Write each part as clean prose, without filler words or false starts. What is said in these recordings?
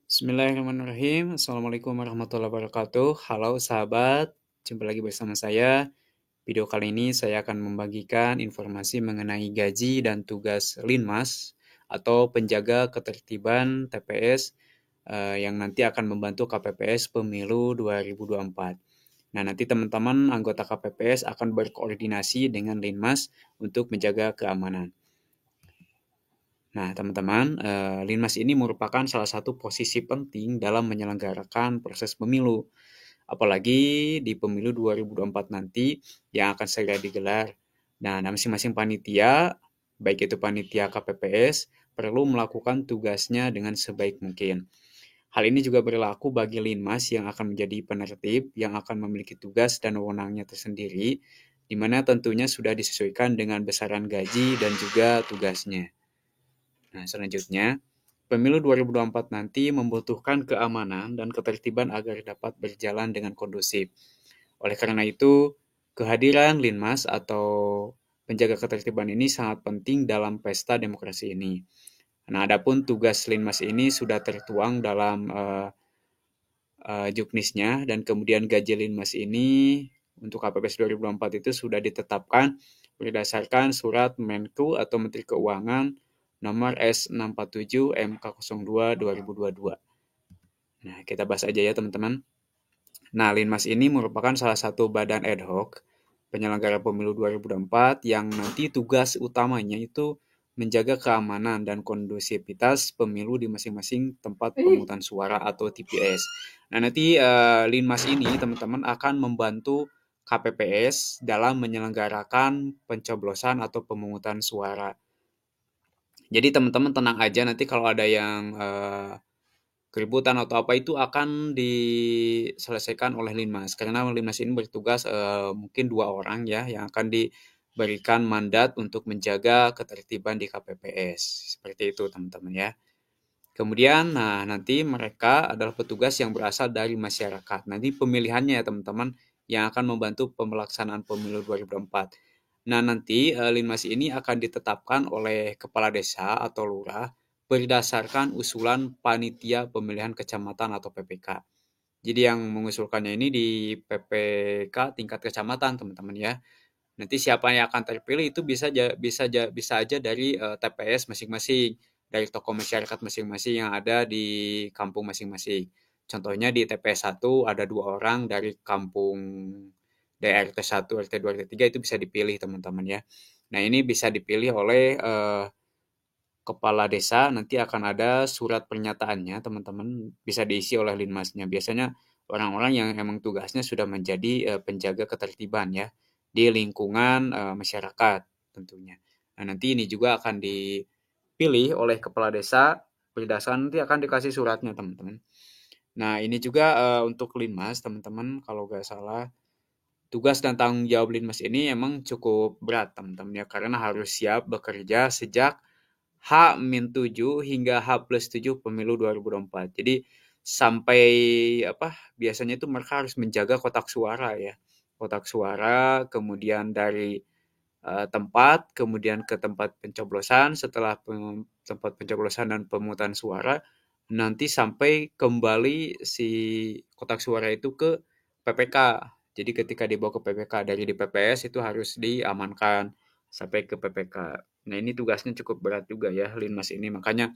Bismillahirrahmanirrahim. Assalamualaikum warahmatullahi wabarakatuh. Halo sahabat, jumpa lagi bersama saya. Video kali ini saya akan membagikan informasi mengenai gaji dan tugas Linmas atau penjaga ketertiban TPS yang nanti akan membantu KPPS Pemilu 2024. Nah, nanti teman-teman anggota KPPS akan berkoordinasi dengan Linmas untuk menjaga keamanan. Nah, teman-teman, Linmas ini merupakan salah satu posisi penting dalam menyelenggarakan proses pemilu, apalagi di pemilu 2024 nanti yang akan segera digelar. Nah, masing-masing panitia, baik itu panitia KPPS, perlu melakukan tugasnya dengan sebaik mungkin. Hal ini juga berlaku bagi Linmas yang akan menjadi penertib, yang akan memiliki tugas dan wewenangnya tersendiri, di mana tentunya sudah disesuaikan dengan besaran gaji dan juga tugasnya. Nah, selanjutnya, pemilu 2024 nanti membutuhkan keamanan dan ketertiban agar dapat berjalan dengan kondusif. Oleh karena itu, kehadiran Linmas atau penjaga ketertiban ini sangat penting dalam pesta demokrasi ini. Nah, adapun tugas Linmas ini sudah tertuang dalam juknisnya dan kemudian gaji Linmas ini untuk KPPS 2024 itu sudah ditetapkan berdasarkan surat Menku atau Menteri Keuangan nomor S647 MK02 2022. Nah, kita bahas aja ya teman-teman. Nah, Linmas ini merupakan salah satu badan ad hoc penyelenggara pemilu 2024 yang nanti tugas utamanya itu menjaga keamanan dan kondusivitas pemilu di masing-masing tempat pemungutan suara atau TPS. Nah, nanti Linmas ini teman-teman akan membantu KPPS dalam menyelenggarakan pencoblosan atau pemungutan suara. Jadi teman-teman tenang aja nanti kalau ada yang keributan atau apa itu akan diselesaikan oleh Linmas. Karena Linmas ini bertugas mungkin 2 orang ya yang akan diberikan mandat untuk menjaga ketertiban di KPPS. Seperti itu teman-teman ya. Kemudian nah nanti mereka adalah petugas yang berasal dari masyarakat. Nanti pemilihannya ya teman-teman yang akan membantu pemelaksanaan pemilu 2024. Nah, nanti Linmas ini akan ditetapkan oleh kepala desa atau lurah berdasarkan usulan panitia pemilihan kecamatan atau PPK. Jadi yang mengusulkannya ini di PPK tingkat kecamatan, teman-teman ya. Nanti siapa yang akan terpilih itu bisa aja dari TPS masing-masing, dari tokoh masyarakat masing-masing yang ada di kampung masing-masing. Contohnya di TPS 1 ada 2 orang dari kampung DRT 1, RT 2, RT 3 itu bisa dipilih teman-teman ya. Nah, ini bisa dipilih oleh kepala desa, nanti akan ada surat pernyataannya teman-teman, bisa diisi oleh Linmasnya. Biasanya orang-orang yang emang tugasnya sudah menjadi penjaga ketertiban ya di lingkungan masyarakat tentunya. Nah, nanti ini juga akan dipilih oleh kepala desa berdasarkan nanti akan dikasih suratnya teman-teman. Nah, ini juga untuk Linmas teman-teman kalau nggak salah tugas dan tanggung jawab Linmas ini emang cukup berat teman-teman ya karena harus siap bekerja sejak H-7 hingga H+7 pemilu 2024. Jadi sampai apa biasanya itu mereka harus menjaga kotak suara ya. Kotak suara kemudian dari tempat kemudian ke tempat pencoblosan, setelah tempat pencoblosan dan pemungutan suara nanti sampai kembali si kotak suara itu ke PPK. Jadi ketika dibawa ke PPK dari di PPS itu harus diamankan sampai ke PPK. Nah, ini tugasnya cukup berat juga ya Linmas ini, makanya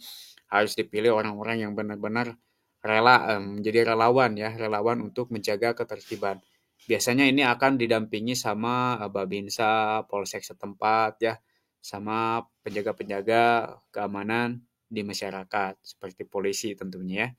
harus dipilih orang-orang yang benar-benar rela menjadi relawan ya, relawan untuk menjaga ketertiban. Biasanya ini akan didampingi sama Babinsa, Polsek setempat ya, sama penjaga-penjaga keamanan di masyarakat seperti polisi tentunya ya.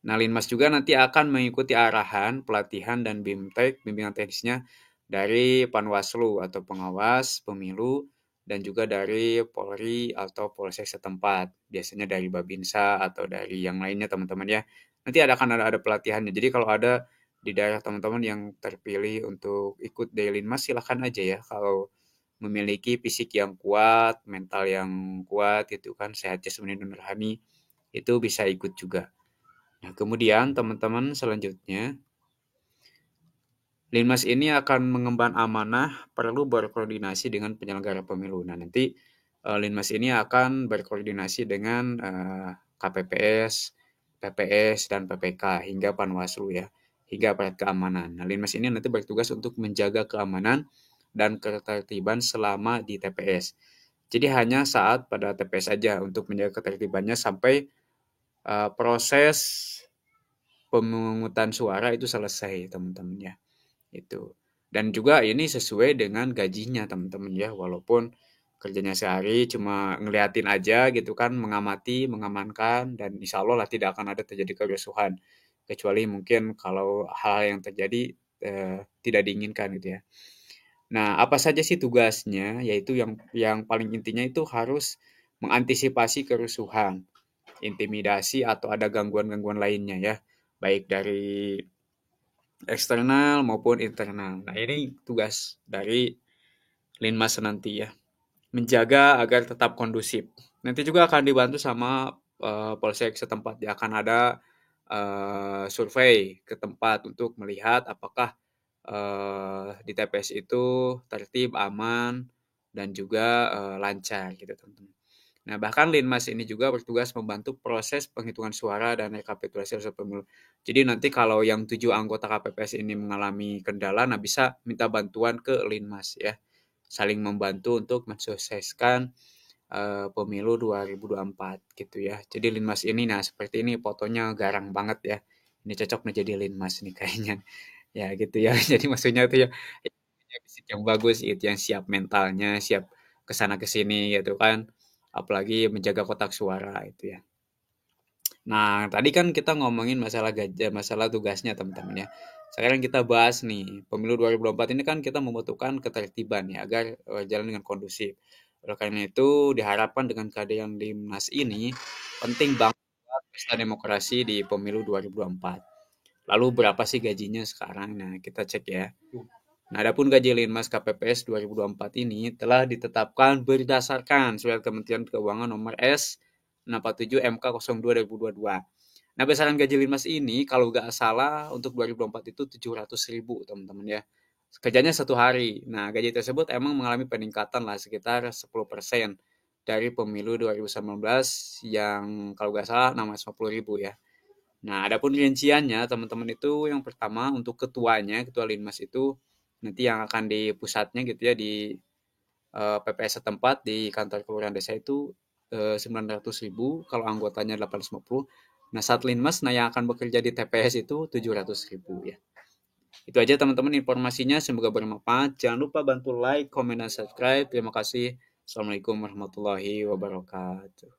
Nah, Linmas juga nanti akan mengikuti arahan, pelatihan, dan BIMTEK, bimbingan teknisnya dari Panwaslu atau pengawas pemilu, dan juga dari Polri atau Polsek setempat. Biasanya dari Babinsa atau dari yang lainnya teman-teman ya. Nanti akan ada pelatihannya. Jadi kalau ada di daerah teman-teman yang terpilih untuk ikut dari Linmas, silahkan aja ya. Kalau memiliki fisik yang kuat, mental yang kuat, itu kan sehat jasmani dan rohani, itu bisa ikut juga. Nah, kemudian teman-teman selanjutnya, Linmas ini akan mengemban amanah perlu berkoordinasi dengan penyelenggara pemilu. Nah, nanti Linmas ini akan berkoordinasi dengan KPPS, PPS dan PPK hingga Panwaslu ya, hingga aparat keamanan. Nah, Linmas ini nanti bertugas untuk menjaga keamanan dan ketertiban selama di TPS. Jadi hanya saat pada TPS saja untuk menjaga ketertibannya sampai proses pemungutan suara itu selesai, teman-teman ya. Itu. Dan juga ini sesuai dengan gajinya, teman-teman ya. Walaupun kerjanya sehari cuma ngeliatin aja gitu kan, mengamati, mengamankan, dan insya Allah lah tidak akan ada terjadi kerusuhan. Kecuali mungkin kalau hal yang terjadi tidak diinginkan gitu ya. Nah, apa saja sih tugasnya? Yaitu yang paling intinya itu harus mengantisipasi kerusuhan, intimidasi atau ada gangguan-gangguan lainnya ya, baik dari eksternal maupun internal. Nah, ini tugas dari Linmas nanti ya, menjaga agar tetap kondusif. Nanti juga akan dibantu sama polsek setempat ya, akan ada survei ke tempat untuk melihat apakah di TPS itu tertib, aman, dan juga lancar gitu teman-teman. Nah, bahkan Linmas ini juga bertugas membantu proses penghitungan suara dan rekapitulasi hasil pemilu. Jadi nanti kalau yang 7 anggota KPPS ini mengalami kendala, nah bisa minta bantuan ke Linmas ya. Saling membantu untuk mensukseskan pemilu 2024 gitu ya. Jadi Linmas ini, nah seperti ini fotonya garang banget ya. Ini cocok nih jadi Linmas nih kayaknya. Ya gitu ya. Jadi maksudnya tuh ya, ya fisik yang bagus itu yang siap mentalnya, siap kesana kesini gitu kan. Apalagi menjaga kotak suara itu ya. Nah, tadi kan kita ngomongin masalah masalah tugasnya teman-teman ya. Sekarang kita bahas nih, pemilu 2024 ini kan kita membutuhkan ketertiban ya agar jalan dengan kondusif. Oleh karena itu diharapkan dengan kehadiran Dimnas ini penting banget buat pesta demokrasi di pemilu 2024. Lalu berapa sih gajinya sekarang? Nah, kita cek ya. Nah, adapun gaji Linmas KPPS 2024 ini telah ditetapkan berdasarkan Surat Kementerian Keuangan nomor S 67 MK 02 2022. Nah, besaran gaji Linmas ini kalau nggak salah untuk 2024 itu 700.000 teman-teman ya. Kerjanya 1 hari. Nah, gaji tersebut emang mengalami peningkatan lah sekitar 10% dari pemilu 2019 yang kalau nggak salah 650.000 ya. Nah, adapun rinciannya teman-teman itu yang pertama untuk ketuanya, ketua Linmas itu nanti yang akan di pusatnya gitu ya di PPS setempat di kantor kelurahan desa itu 900.000 kalau anggotanya 850. Nah, saat Linmas nah yang akan bekerja di TPS itu 700.000 ya. Itu aja teman-teman informasinya, semoga bermanfaat. Jangan lupa bantu like, komen, dan subscribe. Terima kasih. Assalamualaikum warahmatullahi wabarakatuh.